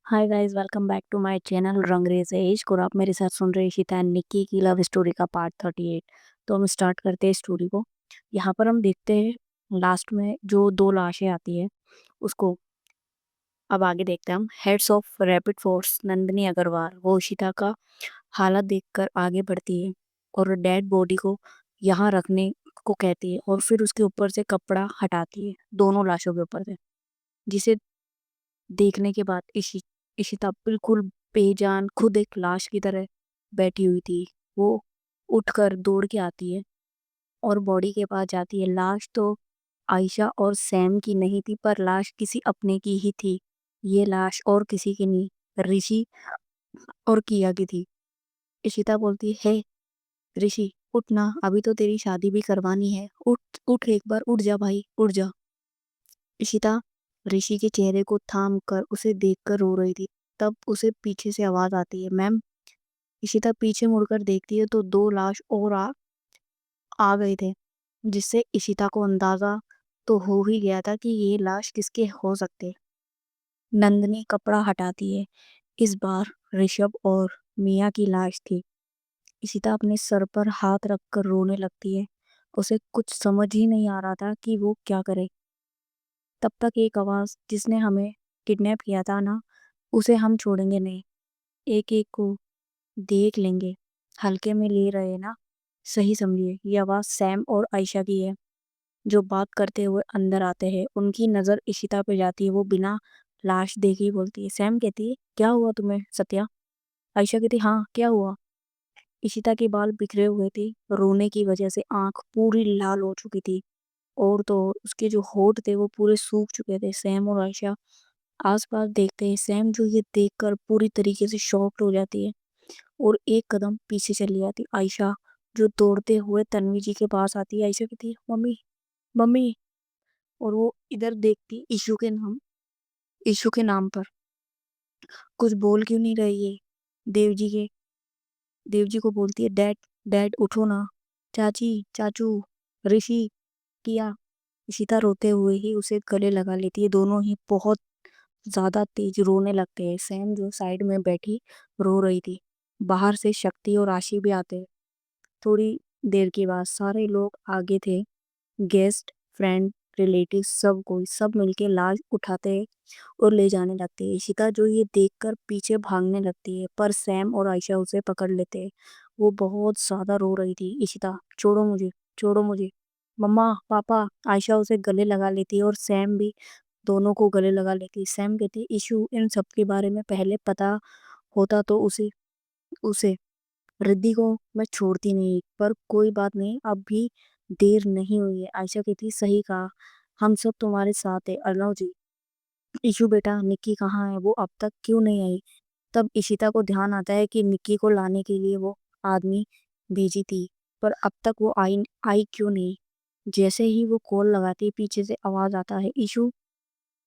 Hi guys, welcome back to my channel Rangrez Ishq. और आप मेरे साथ सुन रहे इशिता एंड निक्की की लव स्टोरी का पार्ट 38। तो हम स्टार्ट करते हैं स्टोरी को। यहाँ पर हम देखते हैं लास्ट में जो दो लाशें आती है उसको। अब आगे देखते हैं हम। Heads of rapid force Nandini Agrawal वो इशिता का हालत देखकर आगे बढ़ती है और डेड बॉडी को यहाँ रखने को कहती है और फिर उसके ऊपर से कपड़ा हटाती है, दोनों लाशों के ऊपर से। जिसे देखने के बाद इशिता बिल्कुल बेजान खुद एक लाश की तरह बैठी हुई थी। वो उठकर दौड़ के आती है और बॉडी के पास जाती है। लाश तो आयशा और सैम की नहीं थी, पर लाश किसी अपने की ही थी। ये लाश और किसी की नहीं, ऋषि और किया की थी। इशिता बोलती है, ऋषि उठ ना, अभी तो तेरी शादी भी करवानी है। उठ उठ, एक बार उठ जा भाई, उठ जा। इशिता ऋषि के चेहरे को थाम कर उसे देखकर रो रही थी। तब उसे पीछे से आवाज आती है, मैम। इशिता पीछे मुड़कर देखती है तो दो लाश और आ गए थे, जिससे इशिता को अंदाजा तो हो ही गया था कि ये लाश किसके हो सकते। नंदनी कपड़ा हटाती है। इस बार ऋषभ और मिया की लाश थी। इशिता अपने सर पर हाथ रखकर रोने लगती है। उसे कुछ समझ ही नहीं आ रहा था कि वो क्या करे। तब तक एक आवाज, जिसने हमें किडनैप किया था ना, उसे हम छोड़ेंगे नहीं, एक एक को देख लेंगे, हल्के में ले रहे ना, सही समझिए। ये आवाज सैम और आयशा की है, जो बात करते हुए अंदर आते हैं। उनकी नजर इशिता पे जाती है। वो बिना लाश देखे ही बोलती है। सैम कहती है, क्या हुआ तुम्हें सत्या? आयशा कहती, हाँ क्या हुआ? इशिता के बाल बिखरे हुए थे, रोने की वजह से आंख पूरी लाल हो चुकी थी, और तो और उसके जो होठ थे वो पूरे सूख चुके थे। सैम और आयशा आसपास देखते हैं। सैम जो ये देखकर पूरी तरीके से शॉक्ड हो जाती है और एक कदम पीछे चली जाती। आयशा जो दौड़ते हुए तन्वी जी के पास आती है। आयशा कहती है, मम्मी, मम्मी। और वो इधर देखती ईशु के नाम पर। कुछ बोल क्यों नहीं रही है? देव जी के देव जी को बोलती है, डैड, डैड उठो ना। चाची, चाचू, ऋषि, किया। इशिता रोते हुए ही उसे गले लगा लेती है। दोनों ही बहुत ज्यादा तेज रोने लगते हैं। सैम जो साइड में बैठी रो रही थी। बाहर से शक्ति और आशी भी आते हैं। थोड़ी देर के बाद सारे लोग आगे थे, गेस्ट, फ्रेंड, रिलेटिव, सब मिलके लाश उठाते हैं और ले जाने लगते हैं। इशिता जो ये देखकर पीछे भागने लगती है, पर सैम और आयशा उसे पकड़ लेते हैं। वो बहुत ज्यादा रो रही थी। इशिता, छोड़ो मुझे, छोड़ो मुझे, मम्मा, पापा। आयशा उसे गले लगा लेती है और सैम भी दोनों को गले लगा लेती है। सैम कहती है, इशू इन सब के बारे में पहले पता होता तो उसे उसे रिद्धि को मैं छोड़ती नहीं, पर कोई बात नहीं, अब भी देर नहीं हुई है। आयशा कहती, सही कहा, हम सब तुम्हारे साथ है। अर्णव जी, इशू बेटा, निक्की कहाँ है? वो अब तक क्यों नहीं आई? तब इशिता को ध्यान आता है कि निक्की को लाने के लिए वो आदमी भेजी थी, पर अब तक वो आई आई क्यों नहीं? जैसे ही वो कॉल लगाती है, पीछे से आवाज आता है, इशू।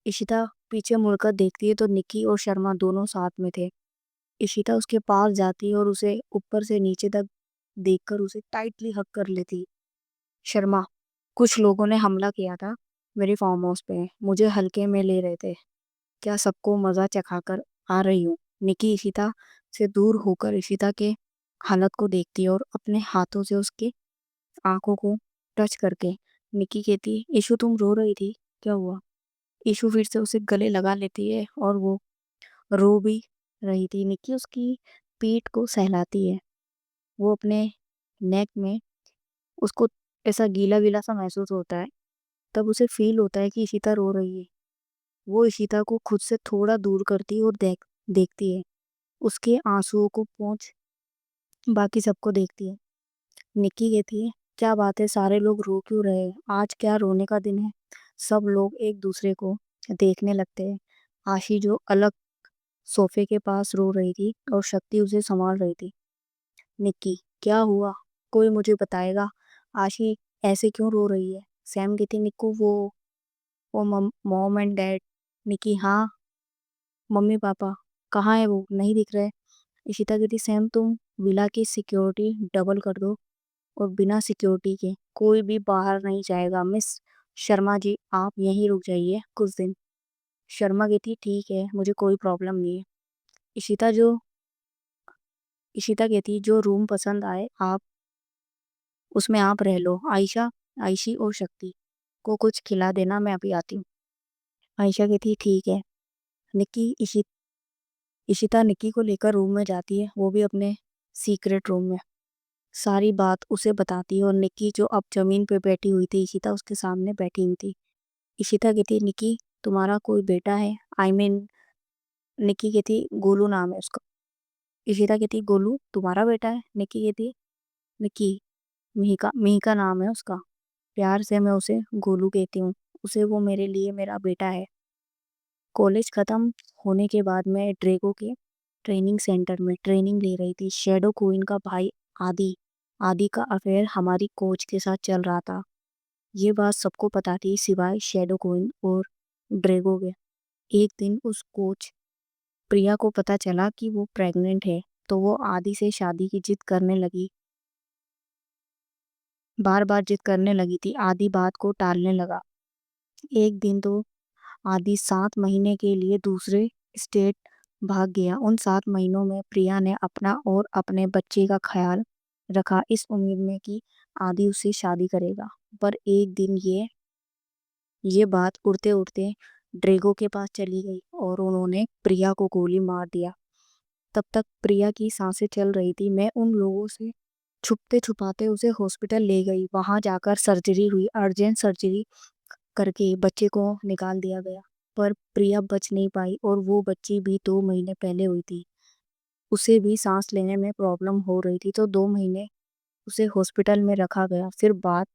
इशिता पीछे मुड़कर देखती है तो निक्की और शर्मा दोनों साथ में थे। इशिता उसके पास जाती है और उसे ऊपर से नीचे तक देखकर उसे टाइटली हग कर लेती। शर्मा, कुछ लोगों ने हमला किया था मेरे फार्म हाउस पे, मुझे हल्के में ले रहे थे, क्या सबको मजा चखाकर आ रही हूँ। निकी इशिता से दूर होकर इशिता के हालत को देखती है और अपने हाथों से उसके आंखों को टच करके निकी कहती है, ईशु तुम रो रही थी, क्या हुआ? ईशु फिर से उसे गले लगा लेती है और वो रो भी रही थी। निकी उसकी पीठ को सहलाती है। वो अपने नेक में, उसको ऐसा गीला गीला सा महसूस होता है। तब उसे फील होता है कि इशिता रो रही है। वो इशिता को खुद से थोड़ा दूर करती है और देखती है। उसके आंसुओं को पोंछ बाकी सबको देखती है। निक्की कहती है, क्या बात है, सारे लोग रो क्यों रहे हैं? आज क्या रोने का दिन है? सब लोग एक दूसरे को देखने लगते हैं। आशी जो अलग सोफे के पास रो रही थी और शक्ति उसे संभाल रही थी। निक्की, क्या हुआ? कोई मुझे बताएगा? आशी ऐसे क्यों रो रही है? सैम कहती, निक्कू वो मॉम एंड डैड। निक्की, हाँ, मम्मी पापा कहाँ है? वो नहीं दिख रहे। इशिता कहती, सैम तुम विला की सिक्योरिटी डबल कर दो, और बिना सिक्योरिटी के कोई भी बाहर नहीं जाएगा। मिस शर्मा जी, आप यहीं रुक जाइए कुछ दिन। शर्मा कहती ठीक है, मुझे कोई प्रॉब्लम नहीं है। इशिता जो इशिता कहती जो रूम पसंद आए आप उसमें आप रह लो। आयशा आयशी और शक्ति को कुछ खिला देना, मैं अभी आती हूँ। आयशा कहती ठीक है। निक्की इशिता निक्की को लेकर रूम में जाती है, वो भी अपने सीक्रेट रूम में। सारी बात उसे बताती है और निक्की जो अब जमीन पे बैठी हुई थी, इशिता उसके सामने बैठी हुई थी। इशिता कहती निक्की तुम्हारा कोई बेटा है? आई मीन निक्की कहती गोलू नाम है उसका। इशिता कहती गोलू तुम्हारा बेटा है? निक्की कहती निक्की मिहिका मिहिका नाम है उसका, प्यार से मैं उसे गोलू कहती हूँ। उसे वो मेरे लिए मेरा बेटा है। कॉलेज खत्म होने के बाद मैं ड्रेगो के ट्रेनिंग सेंटर में ट्रेनिंग ले रही थी। शेडो क्वीन का भाई आदि आदि का अफेयर हमारी कोच के साथ चल रहा था। ये बात सबको पता थी सिवाय शेडो क्वीन और ड्रेगो के। एक दिन उस कोच प्रिया को पता चला कि वो प्रेग्नेंट है, तो वो आदि से शादी की जिद करने लगी। बार बार जिद करने लगी थी। आदि बात को टालने लगा। एक दिन तो आदि 7 महीने के लिए दूसरे स्टेट भाग गया। उन 7 महीनों में प्रिया ने अपना और अपने बच्चे का ख्याल रखा, इस उम्मीद में कि आदि उससे शादी करेगा। पर एक दिन ये बात उड़ते उड़ते ड्रेगो के पास चली गई और उन्होंने प्रिया को गोली मार दिया। तब तक प्रिया की सांसें चल रही थी। मैं उन लोगों से छुपते छुपाते उसे हॉस्पिटल ले गई। वहां जाकर सर्जरी हुई। अर्जेंट सर्जरी करके बच्चे को निकाल दिया गया। पर प्रिया बच नहीं पाई और वो बच्ची भी 2 महीने पहले हुई थी। उसे भी सांस लेने में प्रॉब्लम हो रही थी, तो 2 महीने उसे हॉस्पिटल में रखा गया। फिर बात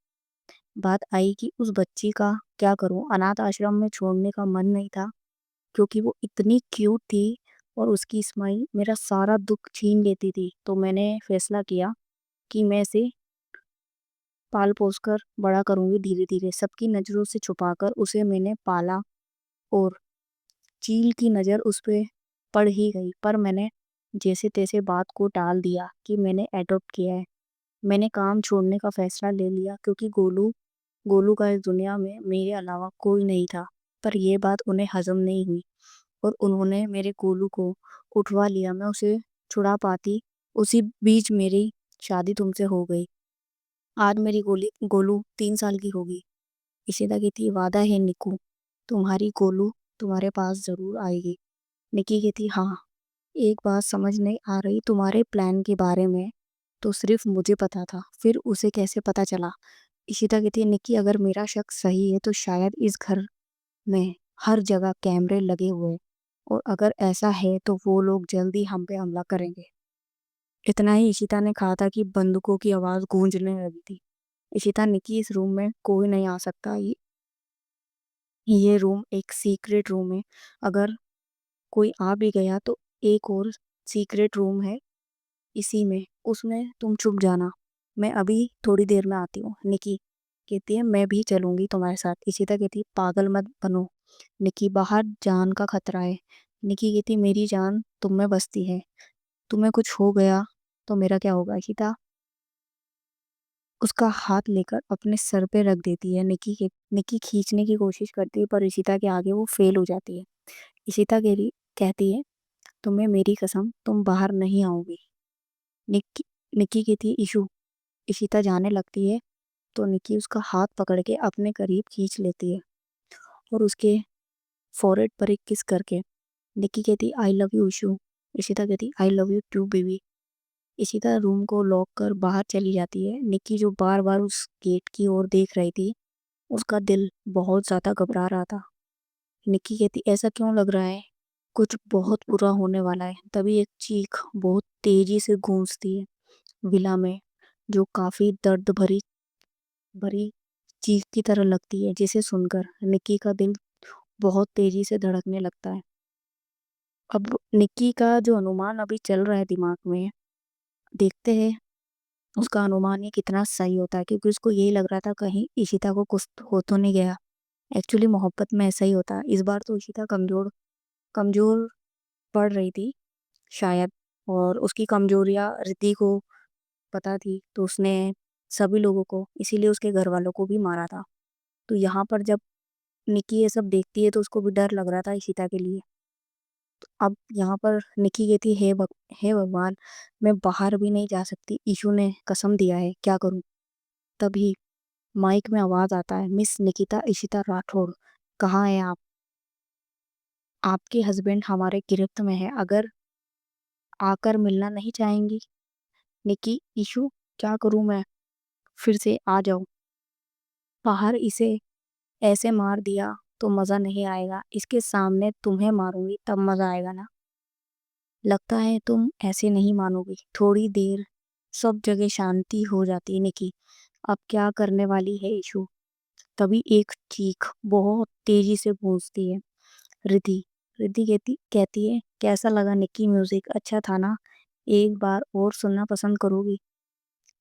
बात आई कि उस बच्ची का क्या करूं। अनाथ आश्रम में छोड़ने का मन नहीं था, क्योंकि वो इतनी क्यूट थी और उसकी स्माइल मेरा सारा दुख छीन लेती थी। तो मैंने फैसला किया कि मैं इसे पाल पोस कर बड़ा करूंगी धीरे धीरे। सबकी नज़रों से छुपाकर उसे मैंने पाला और चील की नज़र उस पे पड़ ही गई। पर मैंने जैसे तैसे बात को टाल दिया कि मैंने एडॉप्ट किया है। मैंने काम छोड़ने का फैसला ले लिया, क्योंकि गोलू गोलू का इस दुनिया में मेरे अलावा कोई नहीं था। पर यह बात उन्हें हजम नहीं हुई और उन्होंने मेरे गोलू को उठवा लिया। मैं उसे छुड़ा पाती, उसी बीच मेरी शादी तुमसे हो गई। आज मेरी गोलू 3 साल की होगी। इशिता की थी वादा है निकू, तुम्हारी गोलू तुम्हारे पास जरूर आएगी। निकी की थी हाँ। एक बात समझ नहीं आ रही तुम्हारे प्लान के बारे में, तो सिर्फ मुझे पता था, फिर उसे कैसे पता चला? इशिता की थी निकी अगर मेरा शक सही है तो शायद इस घर में हर जगह कैमरे लगे हुए हैं, और अगर ऐसा है तो वो लोग जल्दी हम पे हमला करेंगे। इतना ही इशिता ने कहा था कि बंदूकों की आवाज गूंजने लगी थी। इशिता निकी इस रूम में कोई नहीं आ सकता, ये रूम एक सीक्रेट रूम है। अगर कोई आ भी गया तो एक और सीक्रेट रूम है इसी में, उसमें तुम छुप जाना। मैं अभी थोड़ी देर में आती हूँ। निकी कहती है मैं भी चलूंगी तुम्हारे साथ। इशिता कहती है पागल मत बनो निकी, बाहर जान का खतरा है। निकी कहती मेरी जान तुम में बसती है, तुम्हें कुछ हो गया तो मेरा क्या होगा? इशिता उसका हाथ लेकर अपने सर पे रख देती है। निकी खींचने की कोशिश करती है, पर इशिता के आगे वो फेल हो जाती है। इशिता कहती है तुम्हें मेरी कसम तुम बाहर नहीं आओगी। निक्की निक्की कहती है इशू। इशिता जाने लगती है तो निक्की उसका हाथ पकड़ के अपने करीब खींच लेती है और उसके फोrehead पर एक किस करके निक्की कहती I love you Ishu. Ishita कहती I love you too baby. Ishita room को लॉक कर बाहर चली जाती है। निक्की जो बार बार उस गेट की ओर देख रही थी, उसका दिल बहुत ज्यादा घबरा रहा था। निक्की कहती ऐसा क्यों लग रहा है? कुछ बहुत बुरा होने वाला है। तभी एक चीख बहुत तेजी से गूंजती है विला में, जो काफी दर्द भरी भरी चीख की तरह लगती है, जिसे सुनकर निक्की का दिल बहुत तेजी से धड़कने लगता है। अब निक्की का जो अनुमान अभी चल रहा है दिमाग में, देखते हैं उसका अनुमान ये कितना सही होता है, क्योंकि उसको यही लग रहा था कहीं इशिता को कुछ हो तो नहीं गया। एक्चुअली मोहब्बत में ऐसा ही होता है। इस बार तो इशिता कमजोर कमजोर पड़ रही थी शायद, और उसकी कमजोरियां रिद्धि को पता थी, तो उसने सभी लोगों को, इसीलिए उसके घर वालों को भी मारा था। तो यहाँ पर जब निकी ये सब देखती है तो उसको भी डर लग रहा था इशिता के लिए। अब यहाँ पर निकी कहती है, हे भगवान, मैं बाहर भी नहीं जा सकती, ईशु ने कसम दिया है, क्या करूं। तभी माइक में आवाज आता है, मिस निकिता इशिता राठौड़, कहाँ है आप? आपके हस्बैंड हमारे गिरफ्त में है, अगर आकर मिलना नहीं चाहेंगी। निकी, ईशु, क्या करूं मैं? फिर से आ जाओ बाहर, इसे ऐसे मार दिया तो मजा नहीं आएगा, इसके सामने तुम्हें मारूंगी तब मजा आएगा ना। लगता है तुम ऐसे नहीं मानोगी। थोड़ी देर सब जगह शांति हो जाती है। निकी, अब क्या करने वाली है ईशु? तभी एक चीख बहुत तेजी से गूंजती है। रिद्धि। रिद्धि कहती कहती है, कैसा लगा निक्की, म्यूजिक अच्छा था ना? एक बार और सुनना पसंद करोगी?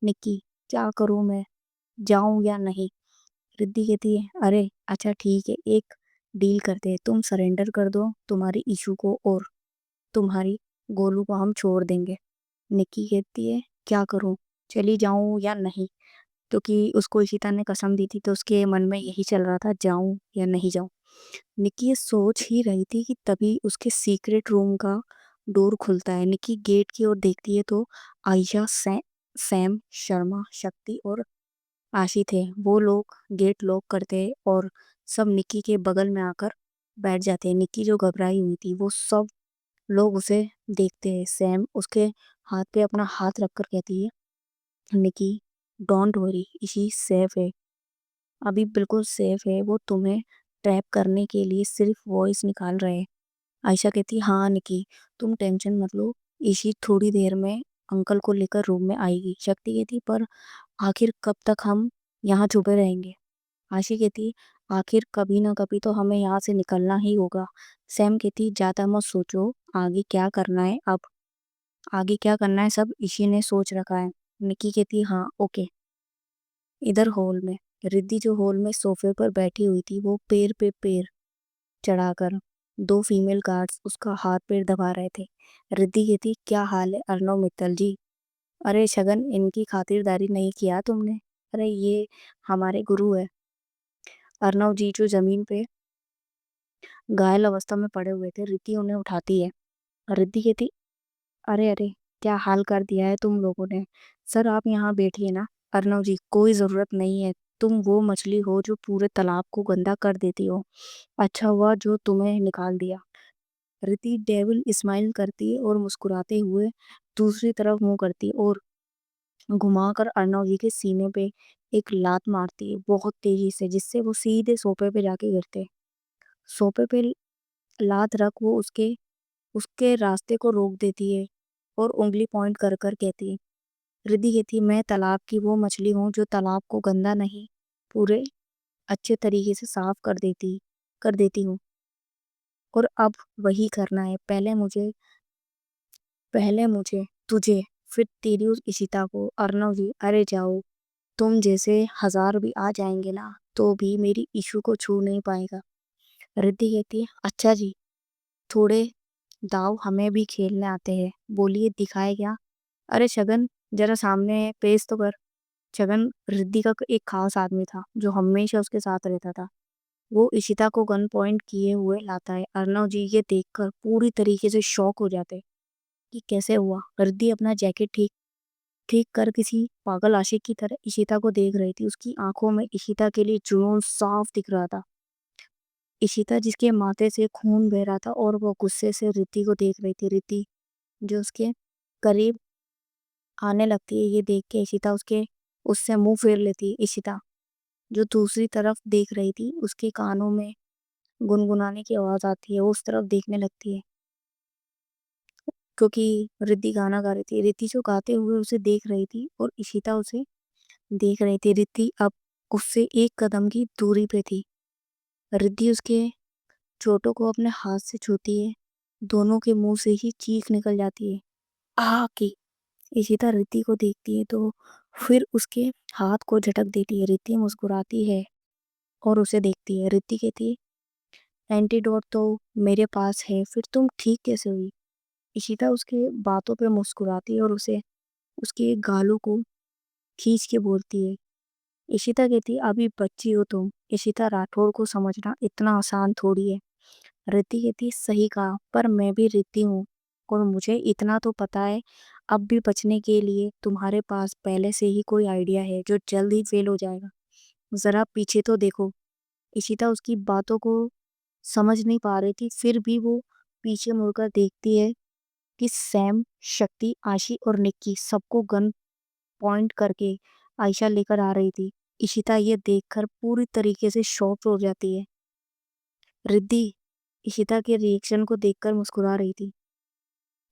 निक्की, क्या करूं मैं, जाऊं या नहीं? रिद्धि कहती है, अरे अच्छा ठीक है, एक डील करते हैं, तुम सरेंडर कर दो तुम्हारी इशू को और तुम्हारी गोलू को हम छोड़ देंगे। निक्की कहती है, क्या करूं, चली जाऊं या नहीं? क्योंकि उसको इशिता ने कसम दी थी तो उसके मन में यही चल रहा था, जाऊं या नहीं जाऊं। निक्की ये सोच ही रही थी कि तभी उसके सीक्रेट रूम का डोर खुलता है। निक्की गेट की ओर देखती है तो आयशा, सैम, शर्मा, शक्ति और आशी थे। वो लोग गेट लॉक करते हैं और सब निक्की के बगल में आकर बैठ जाते हैं। निक्की जो घबराई हुई थी वो सब लोग उसे देखते हैं। सैम उसके हाथ पे अपना हाथ रखकर कहती है, निक्की, डोंट वरी, इसी सेफ है, अभी बिल्कुल सेफ है, वो तुम्हें ट्रैप करने के लिए सिर्फ वॉइस निकाल रहे हैं। आयशा कहती, हाँ निकी, तुम टेंशन मत लो, इसी थोड़ी देर में अंकल को लेकर रूम में आएगी। शक्ति कहती, पर आखिर कब तक हम यहाँ छुपे रहेंगे? आशी कहती, आखिर कभी ना कभी तो हमें यहाँ से निकलना ही होगा। सैम कहती, ज्यादा मत सोचो, आगे क्या करना है अब, आगे क्या करना है सब इसी ने सोच रखा है। निकी कहती, हाँ ओके। इधर हॉल में रिद्धि जो हॉल में सोफे पर बैठी हुई थी वो पैर पे पैर चढ़ाकर दो फीमेल गार्ड्स उसका हाथ पैर दबा रहे थे। रिद्धि कहती, क्या हाल है अर्नव मित्तल जी? अरे शगन, इनकी खातिरदारी नहीं किया तुमने? अरे ये हमारे गुरु है। अर्नव जी जो जमीन पे घायल अवस्था में पड़े हुए थे, रिद्धि उन्हें उठाती है। रिद्धि कहती, अरे अरे, क्या हाल कर दिया है तुम लोगों ने। सर आप यहाँ बैठिए ना। अर्नव जी, कोई जरूरत नहीं है, तुम वो मछली हो जो पूरे तालाब को गंदा कर देती हो, अच्छा हुआ जो तुम्हें निकाल दिया। रिति डेविल स्माइल करती है और मुस्कुराते हुए दूसरी तरफ मुंह करती है और घुमाकर अर्नव जी के सीने पे एक लात मारती है बहुत तेजी से, जिससे वो सीधे सोफे पे जाके गिरते हैं। सोफे पे लात रख वो उसके उसके रास्ते को रोक देती है और उंगली पॉइंट कर कर कहती है, रिद्धि कहती है, मैं तालाब की वो मछली हूँ जो तालाब को गंदा नहीं, पूरे अच्छे तरीके से साफ कर देती हूँ। और अब वही करना है, पहले मुझे तुझे, फिर तेरी उस इशिता को। अर्नव जी, अरे जाओ, तुम जैसे हजार भी आ जाएंगे ना तो भी मेरी इशू को छू नहीं पाएगा। रिद्धि कहती है, अच्छा जी, थोड़े दाव हमें भी खेलने आते हैं, बोलिए दिखाए क्या? अरे शगन, जरा सामने पेश तो कर। छगन रिद्धि का एक खास आदमी था जो हमेशा उसके साथ रहता था। वो इशिता को गन पॉइंट किए हुए लाता है। अर्नव जी ये देखकर पूरी तरीके से शॉक हो जाते हैं कि कैसे हुआ। रिद्धि अपना जैकेट ठीक ठीक कर किसी पागल आशिक की तरह इशिता को देख रही थी। उसकी आंखों में इशिता के लिए जुनून साफ दिख रहा था। इशिता जिसके माथे से खून बह रहा था और वो गुस्से से रिद्धि को देख रही थी। रिद्धि जो उसके करीब आने लगती है, ये देख के इशिता उससे मुंह फेर लेती है। इशिता जो दूसरी तरफ देख रही थी, उसके कानों में गुनगुनाने की आवाज आती है, वो उस तरफ देखने लगती है क्योंकि रिद्धि गाना गा रही थी। रिद्धि जो गाते हुए उसे देख रही थी और इशिता उसे देख रही थी। रिद्धि अब उससे एक कदम की दूरी पे थी। रिद्धि उसके चोटों को अपने हाथ से छूती है, दोनों के मुंह से ही चीख निकल जाती है, आ की। इशिता रिद्धि को देखती है तो फिर उसके हाथ को झटक देती है। रिद्धि मुस्कुराती है और उसे देखती है। रिद्धि कहती है, एंटीडोट तो मेरे पास है, फिर तुम ठीक कैसे हुई? इशिता उसके बातों पे मुस्कुराती है और उसे उसके गालों को खींच के बोलती है, इशिता कहती अभी बच्ची हो तुम। इशिता राठौर को समझना इतना आसान थोड़ी है। रिद्धि कहती सही कहा, पर मैं भी रिद्धि हूँ और मुझे इतना तो पता है अब भी बचने के लिए तुम्हारे पास पहले से ही कोई आइडिया है जो जल्द ही फेल हो जाएगा। जरा पीछे तो देखो। इशिता उसकी बातों को समझ नहीं पा रही थी, फिर भी वो पीछे मुड़कर देखती है कि सैम, शक्ति, आशी और निक्की सबको गन पॉइंट करके आयशा लेकर आ रही थी। इशिता ये देखकर पूरी तरीके से शॉक हो जाती है। रिद्धि इशिता के रिएक्शन को देखकर मुस्कुरा रही थी।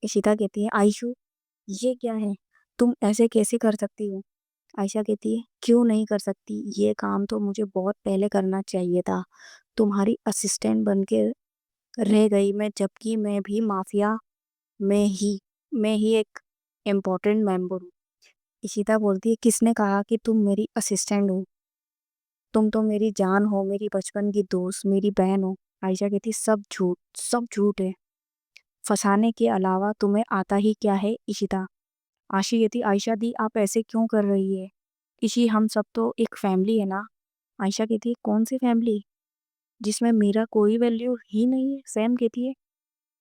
इशिता कहती है आयशु, ये क्या है, तुम ऐसे कैसे कर सकती हो। आयशा कहती है क्यों नहीं कर सकती, ये काम तो मुझे बहुत पहले करना चाहिए था। तुम्हारी असिस्टेंट बन के रह गई मैं, जबकि मैं भी माफिया में ही मैं ही एक इम्पोर्टेंट मेंबर हूँ। इशिता बोलती है किसने कहा कि तुम मेरी असिस्टेंट हो, तुम तो मेरी जान हो, मेरी बचपन की दोस्त, मेरी बहन हो। आयशा कहती सब झूठ, सब झूठ है। फंसाने के अलावा तुम्हें आता ही क्या है। इशिता आशी कहती आयशा दी आप ऐसे क्यों कर रही है। इशी हम सब तो एक फैमिली है ना। आयशा कहती है कौन सी फैमिली जिसमें मेरा कोई वैल्यू ही नहीं है। सैम कहती है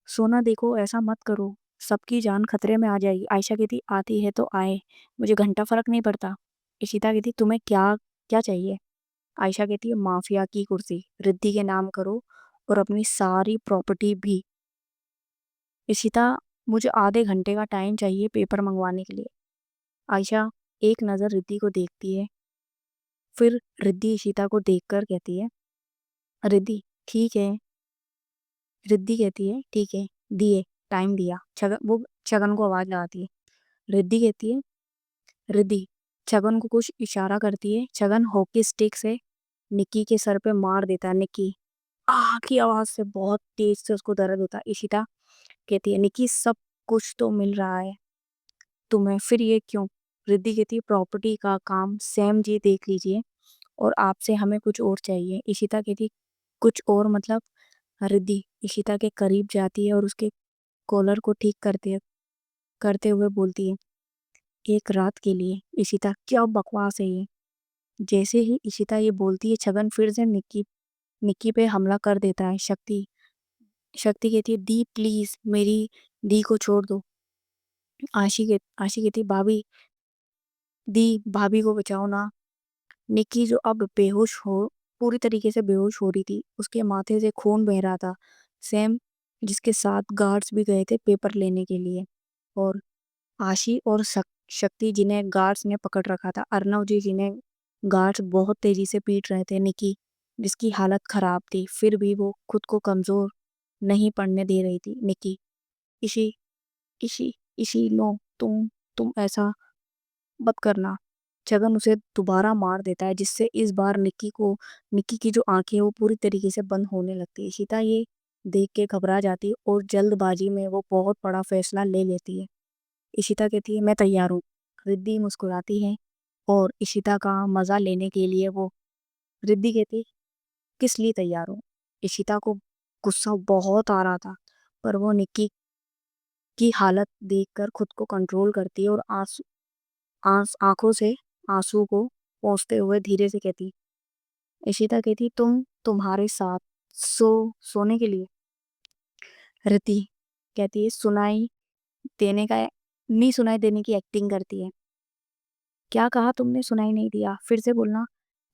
सोना देखो ऐसा मत करो, सबकी जान खतरे में आ जाएगी। आयशा कहती आती है तो आए, मुझे घंटा फर्क नहीं पड़ता। इशिता कहती तुम्हें क्या क्या चाहिए। आयशा कहती है माफिया की कुर्सी रिद्धि के नाम करो और अपनी सारी प्रॉपर्टी भी। इशिता मुझे आधे घंटे का टाइम चाहिए पेपर मंगवाने के लिए। आयशा एक नज़र रिद्धि को देखती है, फिर रिद्धि इशिता को देखकर कहती है रिद्धि ठीक है। रिद्धि कहती है ठीक है, दिए, टाइम दिया। छगन वो छगन को आवाज लगाती है। रिद्धि कहती है रिद्धि छगन को कुछ इशारा करती है। छगन हॉकी स्टिक से निक्की के सर पे मार देता है। निक्की आ की आवाज से बहुत तेज से उसको दर्द होता है। इशिता कहती है निक्की सब कुछ तो मिल रहा है तुम्हें, फिर ये क्यों। रिद्धि कहती है प्रॉपर्टी का काम सैम जी देख लीजिए और आपसे हमें कुछ और चाहिए। इशिता कहती है कुछ और मतलब। रिद्धि इशिता के करीब जाती है और उसके कॉलर को ठीक करते हुए बोलती है एक रात के लिए। इशिता क्या बकवास है ये। जैसे ही इशिता ये बोलती है छगन फिर से निक्की निक्की पे हमला कर देता है। शक्ति शक्ति कहती है दी प्लीज मेरी दी को छोड़ दो। आशी कहती भाभी दी भाभी को बचाओ ना। निक्की जो अब बेहोश हो पूरी तरीके से बेहोश हो रही थी, उसके माथे से खून बह रहा था। सैम जिसके साथ गार्ड्स भी गए थे पेपर लेने के लिए, और आशी और शक्ति जिन्हें गार्ड्स ने पकड़ रखा था, अर्नव जी जिन्हें गार्ड्स बहुत तेजी से पीट रहे थे, निकी जिसकी हालत खराब थी फिर भी वो खुद को कमजोर नहीं पड़ने दे रही थी। निकी इशी इशी इशी नो, तुम ऐसा मत करना। छगन उसे दोबारा मार देता है जिससे इस बार निक्की की जो आंखें हैं वो पूरी तरीके से बंद होने लगती है। इशिता ये देख के घबरा जाती है और जल्दबाजी में वो बहुत बड़ा फैसला ले लेती है। इशिता कहती है मैं तैयार हूँ। रिद्धि मुस्कुराती है और इशिता का मजा लेने के लिए वो रिद्धि कहती है किस लिए तैयार हो। इशिता को गुस्सा बहुत आ रहा था, पर वो निक्की की हालत देखकर खुद को कंट्रोल करती है और आंखों से आंसू को पोंछते हुए धीरे से कहती इशिता कहती तुम्हारे साथ सोने के लिए। रिद्धि कहती है देने का नहीं सुनाई देने की एक्टिंग करती है। क्या कहा तुमने, सुनाई नहीं दिया, फिर से बोलना।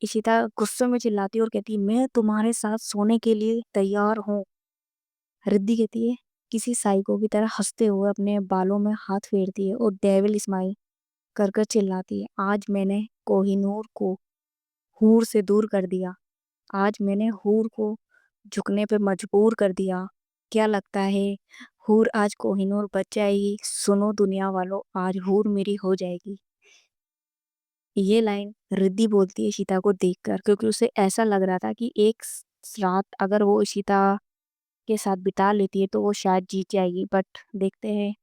इशिता गुस्से में चिल्लाती है और कहती है मैं तुम्हारे साथ सोने के लिए तैयार हूँ। रिद्धि कहती है किसी साइको की तरह हंसते हुए अपने बालों में हाथ फेरती है और डेविल स्माइल कर कर चिल्लाती है आज मैंने कोहिनूर को हूर से दूर कर दिया। आज मैंने हूर को झुकने पे मजबूर कर दिया। क्या लगता है हूर आज कोहिनूर बच जाएगी। सुनो दुनिया वालों, आज हूर मेरी हो जाएगी। ये लाइन रिद्धि बोलती है सीता को देखकर, क्योंकि उसे ऐसा लग रहा था कि एक रात अगर वो सीता के साथ बिता लेती है तो वो शायद जीत जाएगी। बट देखते हैं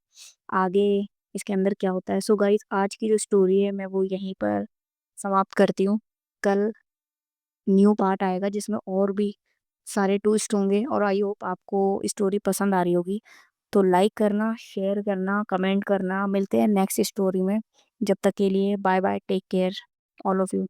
आगे इसके अंदर क्या होता है। सो गाइस आज की जो स्टोरी है मैं वो यहीं पर समाप्त करती हूँ। कल न्यू पार्ट आएगा जिसमें और भी सारे ट्विस्ट होंगे और आई होप आपको स्टोरी पसंद आ रही होगी। तो लाइक करना, शेयर करना, कमेंट करना। मिलते हैं नेक्स्ट स्टोरी में। जब तक के लिए bye bye, take care all of you.